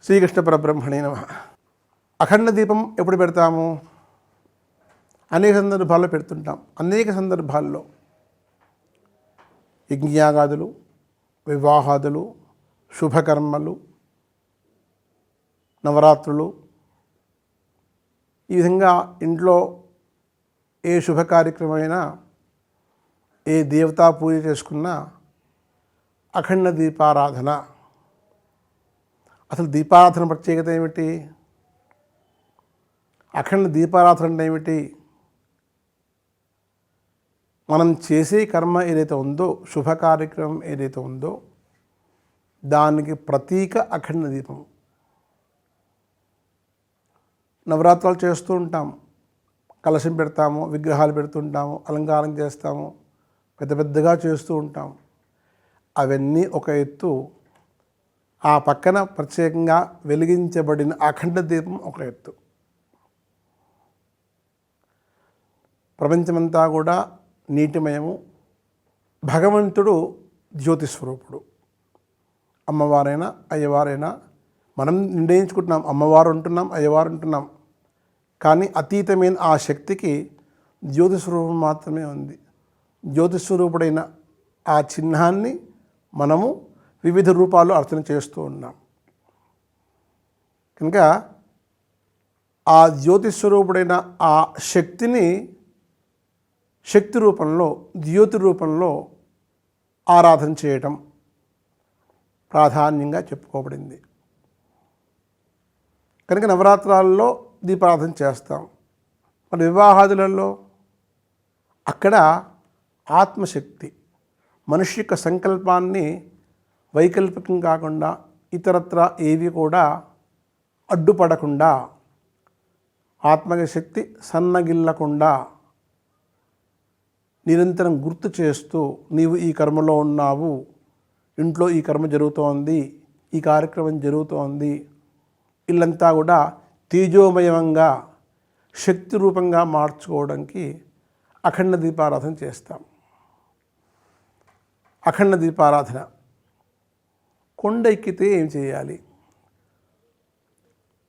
శ్రీకృష్ణ పరబ్రహ్మణే నమః. అఖండ దీపం ఎప్పుడు పెడతాము? అనేక సందర్భాల్లో పెడుతుంటాం. అనేక సందర్భాల్లో యజ్ఞయాగాదులు, వివాహాదులు, శుభకర్మలు, నవరాత్రులు, ఈ విధంగా ఇంట్లో ఏ శుభ కార్యక్రమమైనా, ఏ దేవతా పూజ చేసుకున్నా అఖండ దీపారాధన. అసలు దీపారాధన ప్రత్యేకత ఏమిటి? అఖండ దీపారాధన అంటే ఏమిటి? మనం చేసే కర్మ ఏదైతే ఉందో, శుభ కార్యక్రమం ఏదైతే ఉందో, దానికి ప్రతీక అఖండ దీపం. నవరాత్రులు చేస్తూ ఉంటాం, కలశం పెడతాము, విగ్రహాలు పెడుతుంటాము, అలంకారం చేస్తాము, పెద్ద పెద్దగా చేస్తూ ఉంటాం. అవన్నీ ఒక ఎత్తు. ఆ పక్కన ప్రత్యేకంగా వెలిగించబడిన అఖండ దీపం ఒక ఎత్తు. ప్రపంచమంతా కూడా నీటిమయము. భగవంతుడు జ్యోతిస్వరూపుడు. అమ్మవారైనా అయ్యవారైనా మనం నిర్ణయించుకుంటున్నాం, అమ్మవారు ఉంటున్నాం, అయ్యవారు ఉంటున్నాం. కానీ అతీతమైన ఆ శక్తికి జ్యోతిస్వరూపం మాత్రమే ఉంది. జ్యోతిస్వరూపుడైన ఆ చిహ్నాన్ని మనము వివిధ రూపాల్లో అర్చన చేస్తూ ఉన్నాం. కనుక ఆ జ్యోతిస్వరూపుడైన ఆ శక్తిని శక్తి రూపంలో, జ్యోతి రూపంలో ఆరాధన చేయటం ప్రాధాన్యంగా చెప్పుకోబడింది. కనుక నవరాత్రాల్లో దీపారాధన చేస్తాం. మరి వివాహాదులలో అక్కడ ఆత్మశక్తి మనిషి యొక్క సంకల్పాన్ని వైకల్పికం కాకుండా, ఇతరత్ర ఏవి కూడా అడ్డుపడకుండా, ఆత్మశక్తి సన్నగిల్లకుండా నిరంతరం గుర్తు చేస్తూ, నీవు ఈ కర్మలో ఉన్నావు, ఇంట్లో ఈ కర్మ జరుగుతోంది, ఈ కార్యక్రమం జరుగుతోంది, ఇల్లంతా కూడా తేజోమయంగా శక్తి రూపంగా మార్చుకోవడానికి అఖండ దీపారాధన చేస్తాం. అఖండ దీపారాధన. కొండ ఎక్కితే ఏం చేయాలి?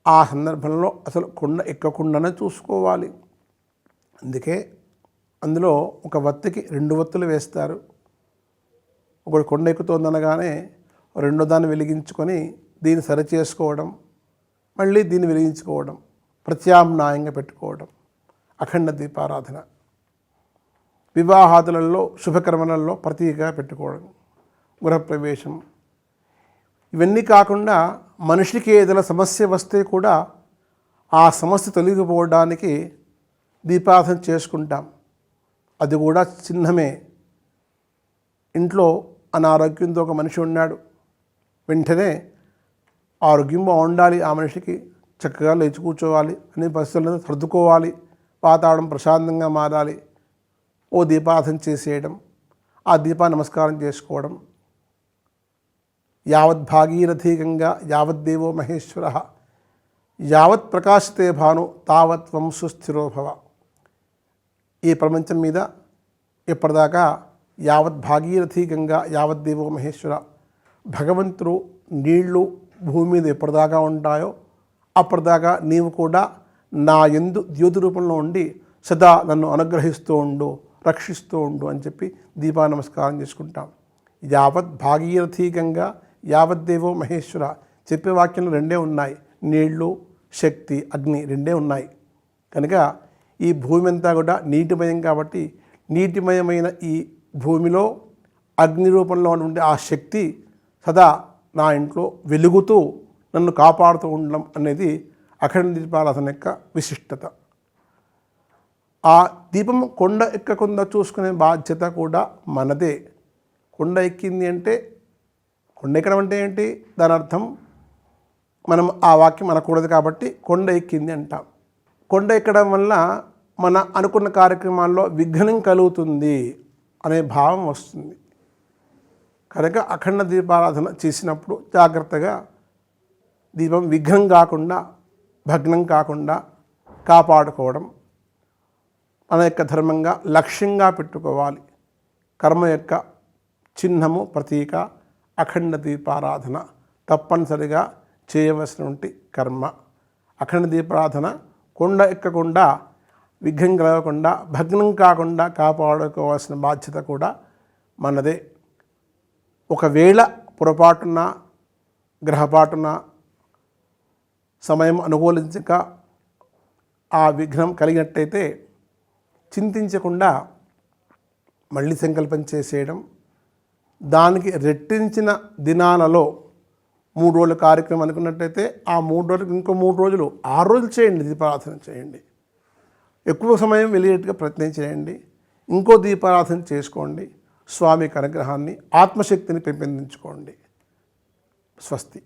ఆ సందర్భంలో అసలు కొండ ఎక్కకుండానే చూసుకోవాలి. అందుకే అందులో ఒక వత్తికి 2 వత్తులు వేస్తారు. ఒకటి కొండ ఎక్కుతోందనగానే రెండో దాన్ని వెలిగించుకొని దీన్ని సరిచేసుకోవడం, మళ్ళీ దీన్ని వెలిగించుకోవడం, ప్రత్యామ్నాయంగా పెట్టుకోవడం అఖండ దీపారాధన. వివాహాదులలో, శుభకర్మలలో ప్రతీకగా పెట్టుకోవడం, గృహప్రవేశం. ఇవన్నీ కాకుండా మనిషికి ఏదైనా సమస్య వస్తే కూడా ఆ సమస్య తొలగిపోవడానికి దీపారాధన చేసుకుంటాం. అది కూడా చిహ్నమే. ఇంట్లో అనారోగ్యంతో ఒక మనిషి ఉన్నాడు, వెంటనే ఆరోగ్యం బాగుండాలి, ఆ మనిషికి చక్కగా లేచి కూర్చోవాలి, అన్ని పరిస్థితులను సర్దుకోవాలి, వాతావరణం ప్రశాంతంగా మారాలి. ఓ దీపారాధన చేసేయడం, ఆ దీపా నమస్కారం చేసుకోవడం. యావత్ భాగీరథీ గంగా యావద్దేవో మహేశ్వర యావత్ ప్రకాశతే భాను తావత్ వంశు స్థిరో భవ. ఈ ప్రపంచం మీద ఎప్పటిదాకా యావత్ భాగీరథీ గంగా యావద్దేవో మహేశ్వర, భగవంతుడు నీళ్లు భూమి మీద ఎప్పటిదాకా ఉంటాయో అప్పటిదాకా నీవు కూడా నా యందు జ్యోతి రూపంలో ఉండి సదా నన్ను అనుగ్రహిస్తూ ఉండు, రక్షిస్తూ ఉండు అని చెప్పి దీపా నమస్కారం చేసుకుంటాం. యావత్ భాగీరథీ గంగా యావద్దేవో మహేశ్వర చెప్పే వాక్యంలో 2 ఉన్నాయి. నీళ్లు, శక్తి, అగ్ని 2 ఉన్నాయి. కనుక ఈ భూమి అంతా కూడా నీటిమయం కాబట్టి నీటిమయమైన ఈ భూమిలో అగ్ని రూపంలో ఉండే ఆ శక్తి సదా నా ఇంట్లో వెలుగుతూ నన్ను కాపాడుతూ ఉండడం అనేది అఖండ దీపారాధన యొక్క విశిష్టత. ఆ దీపం కొండ ఎక్కకుండా చూసుకునే బాధ్యత కూడా మనదే. కొండ ఎక్కింది అంటే, కొండ ఎక్కడం అంటే ఏంటి? దాని అర్థం మనం ఆ వాక్యం అనకూడదు కాబట్టి కొండ ఎక్కింది అంటాం. కొండ ఎక్కడం వల్ల మన అనుకున్న కార్యక్రమాల్లో విఘ్నం కలుగుతుంది అనే భావం వస్తుంది. కనుక అఖండ దీపారాధన చేసినప్పుడు జాగ్రత్తగా దీపం విఘ్నం కాకుండా, భగ్నం కాకుండా కాపాడుకోవడం మన యొక్క ధర్మంగా లక్ష్యంగా పెట్టుకోవాలి. కర్మ యొక్క చిహ్నము, ప్రతీక అఖండ దీపారాధన తప్పనిసరిగా చేయవలసినటువంటి కర్మ. అఖండ దీపారాధన కొండ ఎక్కకుండా, విఘ్నం కలగకుండా, భగ్నం కాకుండా కాపాడుకోవాల్సిన బాధ్యత కూడా మనదే. ఒకవేళ పొరపాటున గ్రహపాటున సమయం అనుకూలించక ఆ విఘ్నం కలిగినట్టయితే చింతించకుండా మళ్ళీ సంకల్పం చేసేయడం, దానికి రెట్టించిన దినాలలో 3 రోజుల కార్యక్రమం అనుకున్నట్టయితే ఆ 3 రోజులకు ఇంకో 3 రోజులు 6 రోజులు చేయండి, దీపారాధన చేయండి. ఎక్కువ సమయం వెలిగేట్టుగా ప్రయత్నం చేయండి. ఇంకో దీపారాధన చేసుకోండి. స్వామి అనుగ్రహాన్ని, ఆత్మశక్తిని పెంపొందించుకోండి. స్వస్తి.